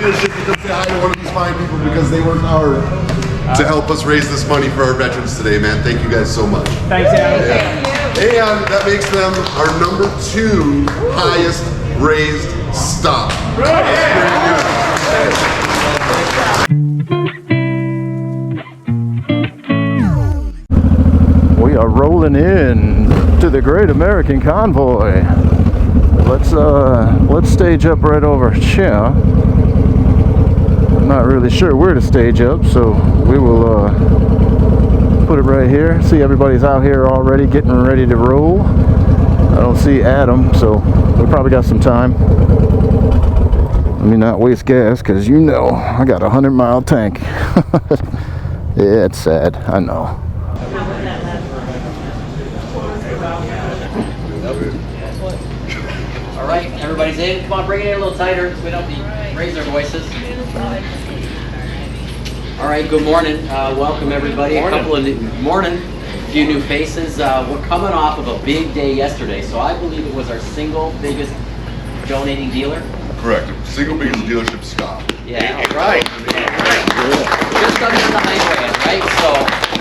dealership to come say hi to one of these fine people because they worked hard to help us raise this money for our veterans today, man. Thank you guys so much. Thanks, Adam. Yeah. And that makes them our #2 highest raised stop. That's pretty good. We are rolling in to the Great American Convoy. Let's stage up right over here. I'm not really sure where to stage up, so we will put it right here. See, everybody's out here already getting ready to roll. I don't see Adam, so we probably got some time. Let me not waste gas, because you know I got a 100-mile tank. Yeah, it's sad, I know. All right, everybody's in. Come on, bring it in a little tighter so we don't raise our voices. All right, good morning. Welcome, everybody. Morning. A few new faces. We're coming off of a big day yesterday, so I believe it was our single biggest donating dealer. Correct. Single biggest dealership stop. Yeah, right. Just under the highway, right? So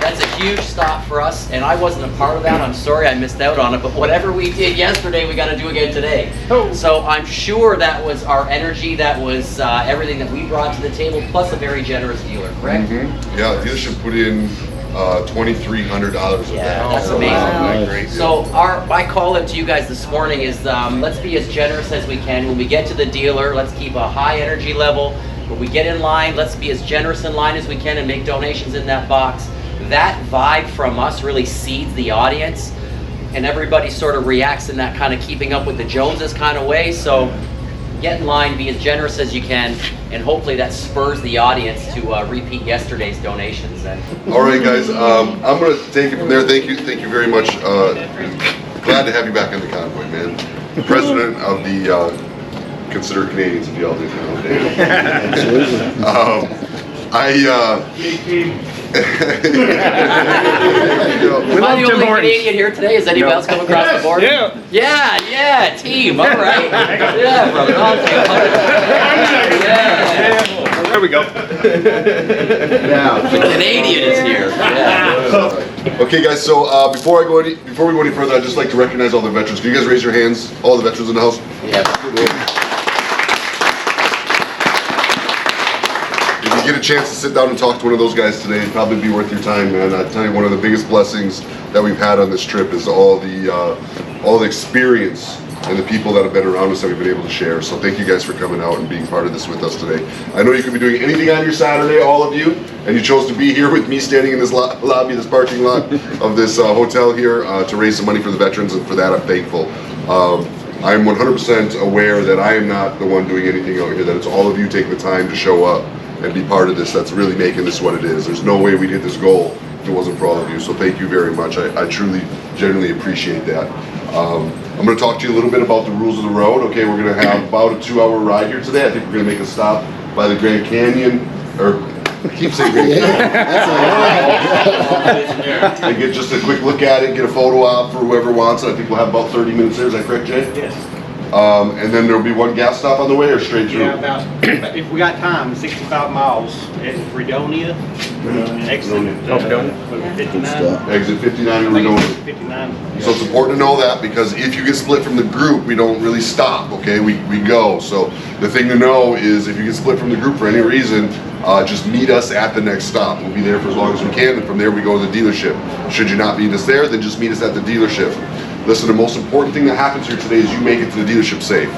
that's a huge stop for us, and I wasn't a part of that. I'm sorry I missed out on it, but whatever we did yesterday, we got to do again today. So I'm sure that was our energy, that was everything that we brought to the table, plus a very generous dealer, correct? Mm-hmm. Yeah, the dealership put in $2,300 of Yeah, that. that's amazing. So my call out to you guys this morning is let's be as generous as we can. When we get to the dealer, let's keep a high energy level. When we get in line, let's be as generous in line as we can and make donations in that box. That vibe from us really seeds the audience, and everybody sort of reacts in that kind of keeping up with the Joneses kind of way. So get in line, be as generous as you can, and hopefully that spurs the audience to repeat yesterday's donations. All right, guys, I'm going to take it from there. Thank you very much. Glad to have you back on the convoy, man. President of the Consider Canadians, if y'all didn't know. Am I the only Canadian here today? Is anybody else coming across the border? Yeah, team, all right. Yeah, brother, I'll take it. Yeah. There we go. The Canadian is here. Yeah. Okay, guys, so before we go any further, I'd just like to recognize all the veterans. Can you guys raise your hands? All the veterans in the house? Yeah. If you get a chance to sit down and talk to one of those guys today, it'd probably be worth your time, man. I tell you, one of the biggest blessings that we've had on this trip is all the experience and the people that have been around us that we've been able to share. So thank you guys for coming out and being part of this with us today. I know you could be doing anything on your Saturday, all of you, and you chose to be here with me standing in this lobby, this parking lot of this hotel here to raise some money for the veterans, and for that I'm thankful. I'm 100% aware that I am not the one doing anything out here, that it's all of you taking the time to show up and be part of this that's really making this what it is. There's no way we'd hit this goal if it wasn't for all of you, so thank you very much. I truly, genuinely appreciate that. I'm going to talk to you a little bit about the rules of the road. Okay, we're going to have about a 2-hour ride here today. I think we're going to make a stop by the Grand Canyon, or I keep saying Grand Canyon. And get just a quick look at it, get a photo op for whoever wants it. I think we'll have about 30 minutes there. Is that correct, Jay? Yes. And then there'll be one gas stop on the way, or straight through? Yeah, about, if we got time, 65 miles at Fredonia. Exit 59. Exit 59 in Redonia. 59. So it's important to know that, because if you get split from the group, we don't really stop, okay? We go. So the thing to know is, if you get split from the group for any reason, just meet us at the next stop. We'll be there for as long as we can, and from there we go to the dealership. Should you not meet us there, then just meet us at the dealership. Listen, the most important thing that happens here today is you make it to the dealership safe.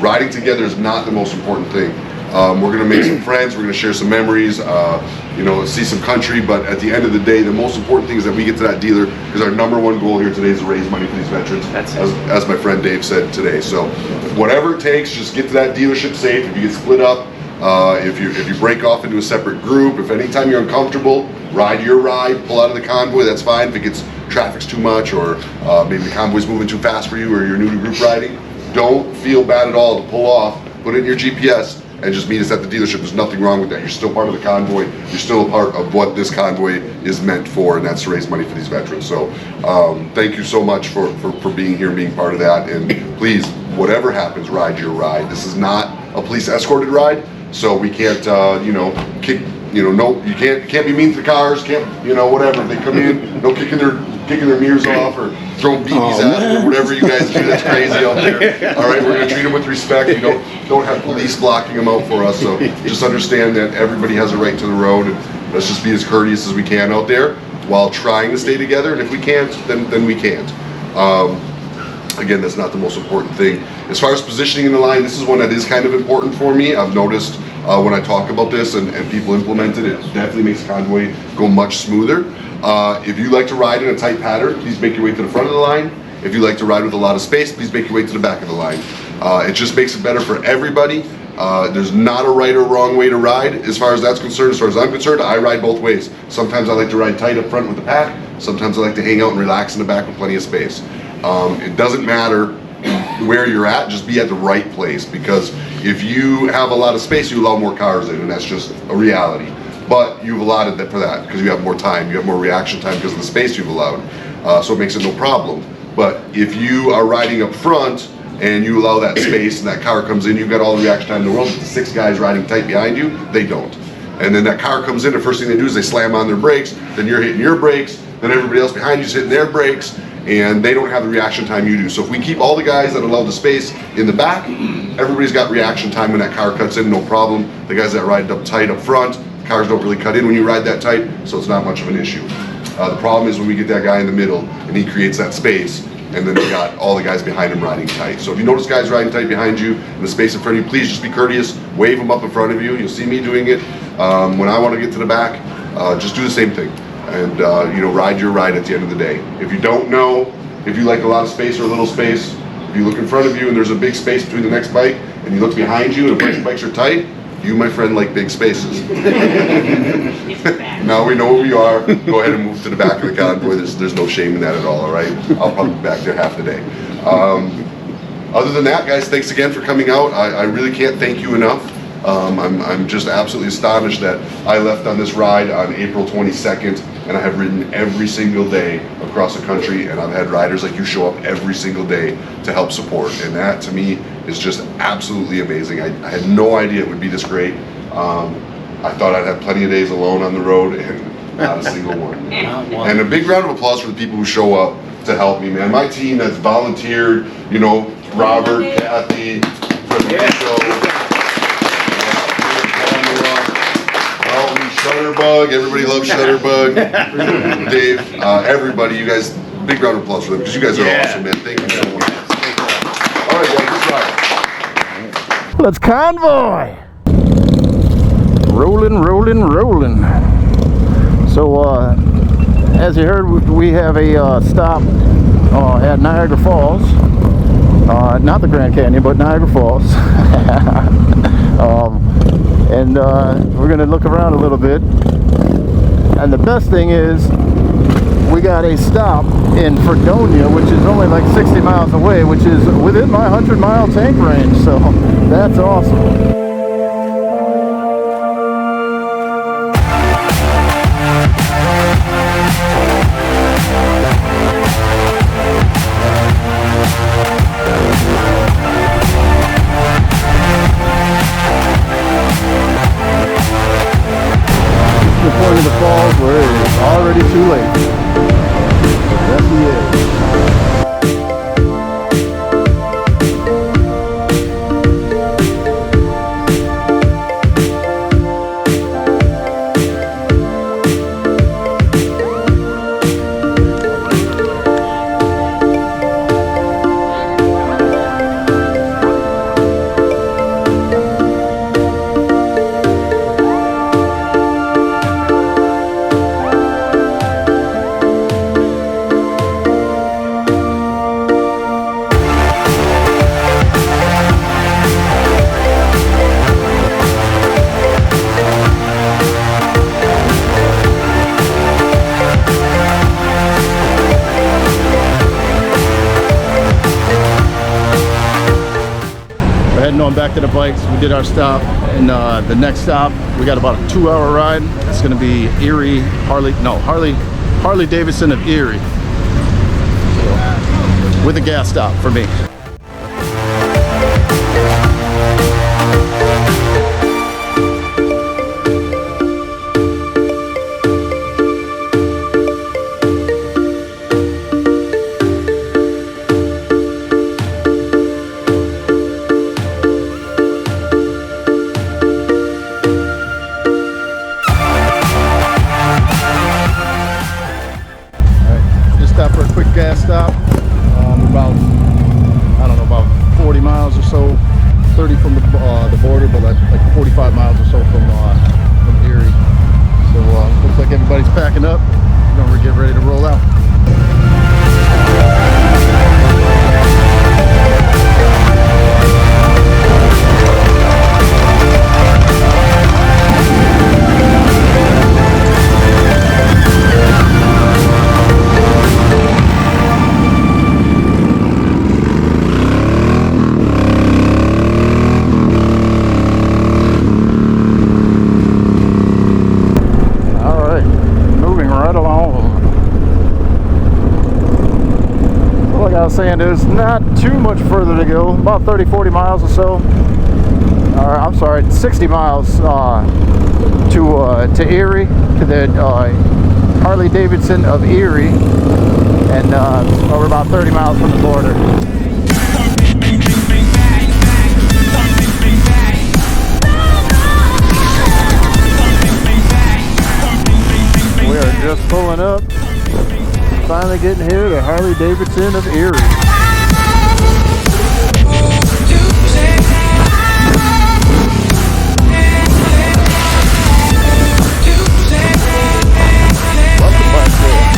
Riding together is not the most important thing. We're gonna make some friends, we're gonna share some memories, see some country, but at the end of the day, the most important thing is that we get to that dealer, because our #1 goal here today is to raise money for these veterans, as my friend Dave said today. So whatever it takes, just get to that dealership safe. If you get split up, if you break off into a separate group, if anytime you're uncomfortable, ride your ride, pull out of the convoy, that's fine. If it gets traffic's too much, or maybe the convoy's moving too fast for you, or you're new to group riding, don't feel bad at all to pull off, put it in your GPS, and just meet us at the dealership. There's nothing wrong with that. You're still part of the convoy. You're still a part of what this convoy is meant for, and that's to raise money for these veterans. So thank you so much for being here and being part of that. And please, whatever happens, ride your ride. This is not a police escorted ride. So we can't, you know, kick, you know, no, you can't be mean to the cars, can't, you know, whatever. If they come in, no kicking their mirrors off or throwing BBs at them or whatever you guys do. That's crazy out there. All right, we're gonna treat them with respect. We don't have police blocking them out for us. So just understand that everybody has a right to the road, and let's just be as courteous as we can out there while trying to stay together. And if we can't, then we can't. Again, that's not the most important thing. As far as positioning in the line, this is one that is kind of important for me. I've noticed when I talk about this and people implement it, it definitely makes Convoy go much smoother. If you like to ride in a tight pattern, please make your way to the front of the line. If you like to ride with a lot of space, please make your way to the back of the line. It just makes it better for everybody. There's not a right or wrong way to ride as far as that's concerned. As far as I'm concerned, I ride both ways. Sometimes I like to ride tight up front with the pack. Sometimes I like to hang out and relax in the back with plenty of space. It doesn't matter where you're at, just be at the right place, because if you have a lot of space, you allow more cars in, and that's just a reality. But you've allotted that for that because you have more time, you have more reaction time because of the space you've allowed, so it makes it no problem. But if you are riding up front and you allow that space and that car comes in, you've got all the reaction time in the world. But the 6 guys riding tight behind you, they don't. And then that car comes in, the first thing they do is they slam on their brakes, then you're hitting your brakes, then everybody else behind you is hitting their brakes, and they don't have the reaction time you do. So if we keep all the guys that allow the space in the back, everybody's got reaction time when that car cuts in, no problem. The guys that ride up tight up front, cars don't really cut in when you ride that tight, so it's not much of an issue. The problem is when we get that guy in the middle and he creates that space, and then we got all the guys behind him riding tight. So if you notice guys riding tight behind you and the space in front of you, please just be courteous, wave them up in front of you. You'll see me doing it. When I want to get to the back, just do the same thing. And you know, ride your ride at the end of the day. If you don't know if you like a lot of space or a little space, if you look in front of you and there's a big space between the next bike, and you look behind you and the next bikes are tight, you, my friend, like big spaces. Now we know who you are. Go ahead and move to the back of the convoy. There's no shame in that at all, all right? I'll probably be back there half the day. Other than that, guys, thanks again for coming out. I really can't thank you enough. I'm just absolutely astonished that I left on this ride on April 22nd, and I have ridden every single day across the country, and I've had riders like you show up every single day to help support, and that to me is just absolutely amazing. I had no idea it would be this great. I thought I'd have plenty of days alone on the road, and not a single one. And a big round of applause for the people who show up to help me, man. My team that's volunteered, you know, Robert, Kathy, for the show. Shutterbug, everybody loves Shutterbug. Dave, everybody, you guys, big round of applause for them because you guys are awesome, man. Thank you so much. All right, guys, Let's convoy! Rolling, rolling, rolling. So, as you heard, we have a stop at Niagara Falls. Not the Grand Canyon, but Niagara Falls. And we're going to look around a little bit. And the best thing is, we got a stop in Fredonia, which is only like 60 miles away, which is within my 100-mile tank range. So that's awesome. The falls where it is already too late. That's the edge. Heading on back to the bikes. We did our stop, and the next stop we got about a 2-hour ride. It's going to be Erie, Harley Davidson of Erie, so, with a gas stop for me. backing up. We're gonna get ready to roll out. Saying there's not too much further to go, about 30-40 miles or so, or I'm sorry, 60 miles to Erie, to the Harley Davidson of Erie, and we're about 30 miles from the border. We are just pulling up. Finally getting here to Harley Davidson of Erie. Welcome back there.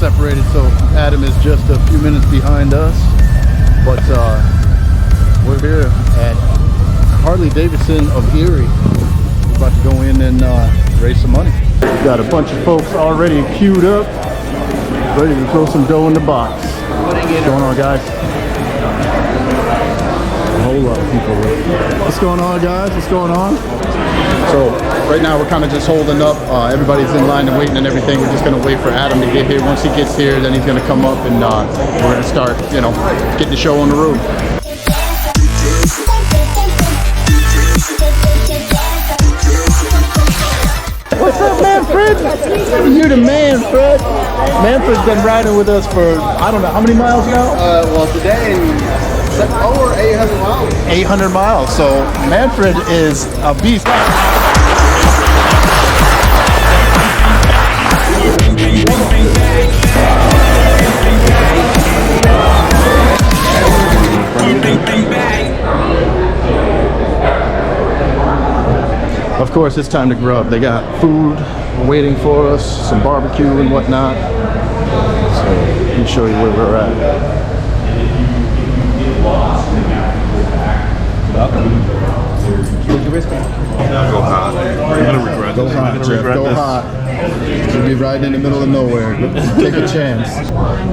Separated, so Adam is just a few minutes behind us, but we're here at Harley Davidson of Erie. We're about to go in and raise some money. We've got a bunch of folks already queued up, ready to throw some dough in the box. What's going on, guys? A whole lot of people. What's going on, guys? What's going on? So right now we're kind of just holding up. Everybody's in line and waiting and everything. We're just going to wait for Adam to get here. Once he gets here, then he's going to come up and we're going to start, you know, getting the show on the road. What's up, Manfred? You're the man, Fred. Manfred's been riding with us for, I don't know, how many miles now? Well, today, over 800 miles. 800 miles. So Manfred is a beast. Of course, it's time to grub. They got food waiting for us, some barbecue and whatnot. So let me show you where we're at. Go hot. You're gonna regret Go hot, Jeff. Go hot. We'll be riding in the middle of nowhere. Take a chance.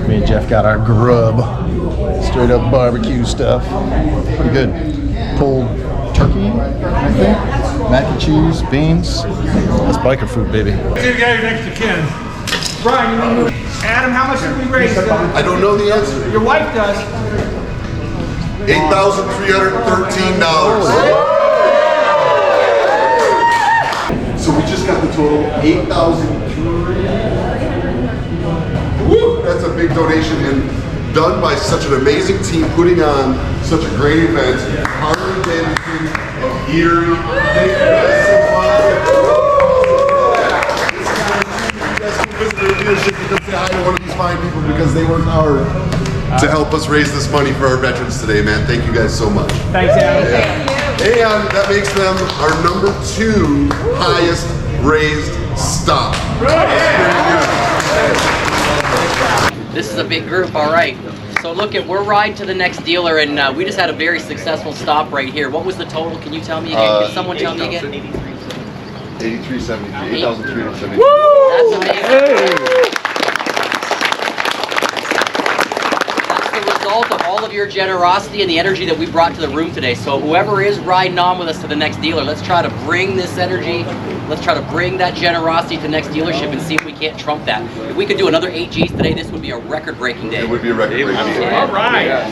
Me and Jeff got our grub. Straight up barbecue stuff. Pretty good. Pulled turkey, I think. Mac and cheese, beans. That's biker food, baby. Here you go, next to Ken. Brian, you want to move? Adam, how much did we raise? I don't know the answer. Your wife does. $8,313. So we just got the total, 8,000. Woo! That's a big donation and done by such an amazing team putting on such a great event. Harley Davidson of Erie. Thank you guys so much. You guys can visit their dealership and come say hi to one of these fine people because they worked hard to help us raise this money for our veterans today, man. Thank you guys so much. Thanks, Adam. Yeah. And that makes them our number 2 highest raised stop. This is a big group, all right. So look, we're riding to the next dealer, and we just had a very successful stop right here. What was the total? Can you tell me again? Can someone tell me again? 8373, 8,373. That's amazing. That's the result of all of your generosity and the energy that we brought to the room today. So whoever is riding on with us to the next dealer, let's try to bring this energy, let's try to bring that generosity to the next dealership and see if we can't trump that. If we could do another 8 Gs today, this would be a record-breaking day. It would be a record-breaking day. All right.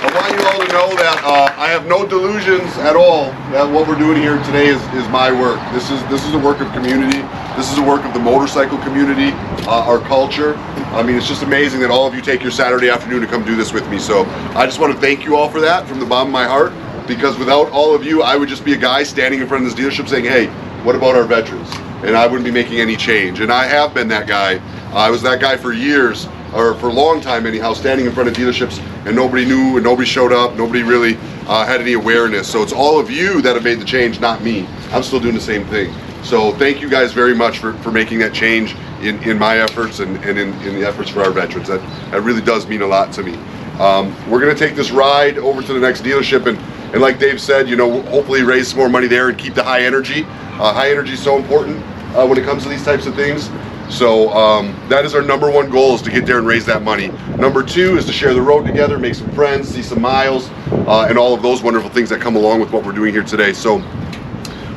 But want you all to know that I have no delusions at all that what we're doing here today is my work. This is a work of community. This is a work of the motorcycle community, our culture. I mean, it's just amazing that all of you take your Saturday afternoon to come do this with me. So I just want to thank you all for that from the bottom of my heart, because without all of you, I would just be a guy standing in front of this dealership saying, hey, what about our veterans? And I wouldn't be making any change. And I have been that guy. I was that guy for years, or for a long time anyhow, standing in front of dealerships and nobody knew and nobody showed up, nobody really had any awareness. So it's all of you that have made the change, not me. I'm still doing the same thing. So thank you guys very much for making that change in my efforts and in the efforts for our veterans. That really does mean a lot to me. We're gonna take this ride over to the next dealership and like Dave said, you know, hopefully raise some more money there and keep the high energy. High energy is so important when it comes to these types of things. So that is our #1 goal, is to get there and raise that money. #2 is to share the road together, make some friends, see some miles, and all of those wonderful things that come along with what we're doing here today. So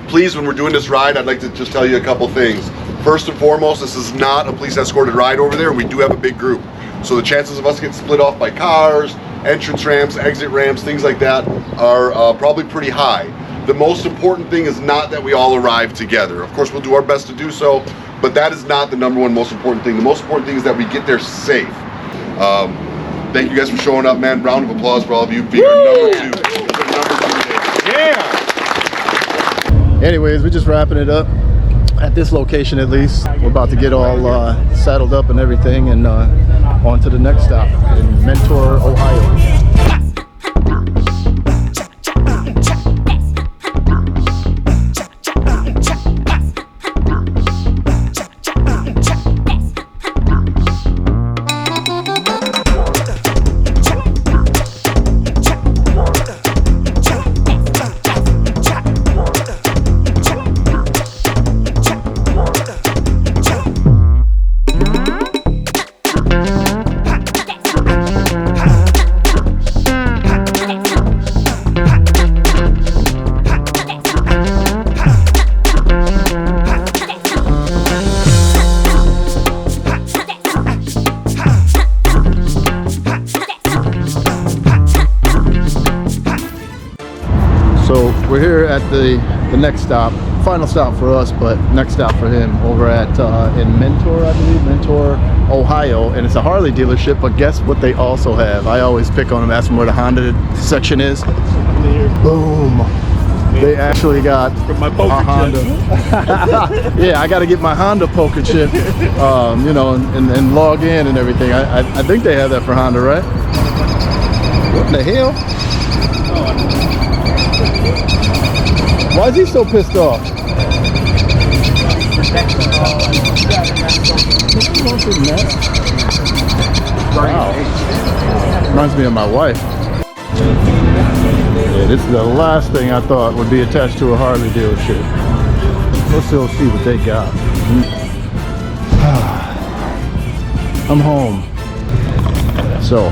please, when we're doing this ride, I'd like to just tell you a couple things. First and foremost, this is not a police escorted ride over there. We do have a big group. So the chances of us getting split off by cars, entrance ramps, exit ramps, things like that are probably pretty high. The most important thing is not that we all arrive together. Of course, we'll do our best to do so, but that is not the #1 most important thing. The most important thing is that we get there safe. Thank you guys for showing up, man. Round of applause for all of you being our #2. Yeah. Anyways, we're just wrapping it up at this location at least. We're about to get all saddled up and everything, and on to the next stop in Mentor, Ohio. So we're here at the next stop, final stop for us, but next stop for him over at in Mentor, I believe, Mentor, Ohio, and it's a Harley dealership. But guess what they also have? I always pick on them, ask them where the Honda section is. Boom! They actually got a Honda. Yeah, I got to get my Honda poker chip, you know, and log in and everything. I think they have that for Honda, right? What the hell? Why is he so pissed off? Wow. Reminds me of my wife. Yeah, this is the last thing I thought would be attached to a Harley dealership. Let's still see what they got. I'm home. So,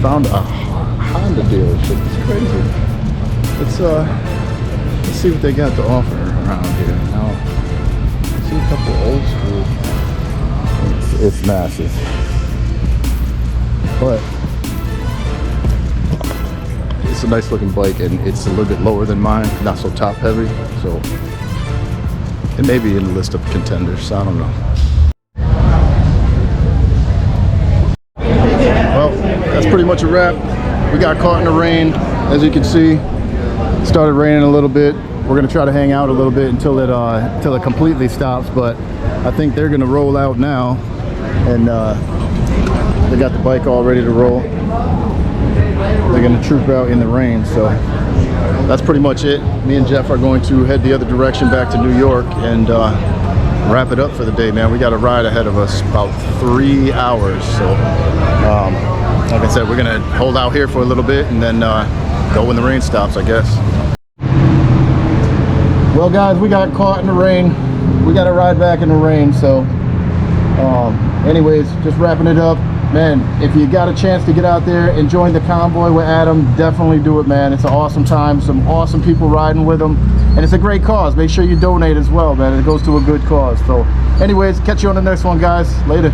found a Honda dealership. It's crazy. Let's see what they got to offer around here. Now, I see a couple old school. It's massive, but it's a nice looking bike, and it's a little bit lower than mine, not so top heavy, so it may be in the list of contenders. I don't know. Well, that's pretty much a wrap. We got caught in the rain, as you can see. It started raining a little bit. We're gonna try to hang out a little bit until it completely stops, but I think they're gonna roll out now, and they got the bike all ready to roll. They're gonna troop out in the rain, so that's pretty much it. Me and Jeff are going to head the other direction back to New York and wrap it up for the day, man. We got a ride ahead of us, about 3 hours, so like I said, we're gonna hold out here for a little bit and then go when the rain stops, I guess. Well guys, we got caught in the rain. We got to ride back in the rain, so anyways, just wrapping it up. Man, if you got a chance to get out there and join the convoy with Adam, definitely do it, man. It's an awesome time, some awesome people riding with him, and it's a great cause. Make sure you donate as well, man. It goes to a good cause. So anyways, catch you on the next one, guys. Later.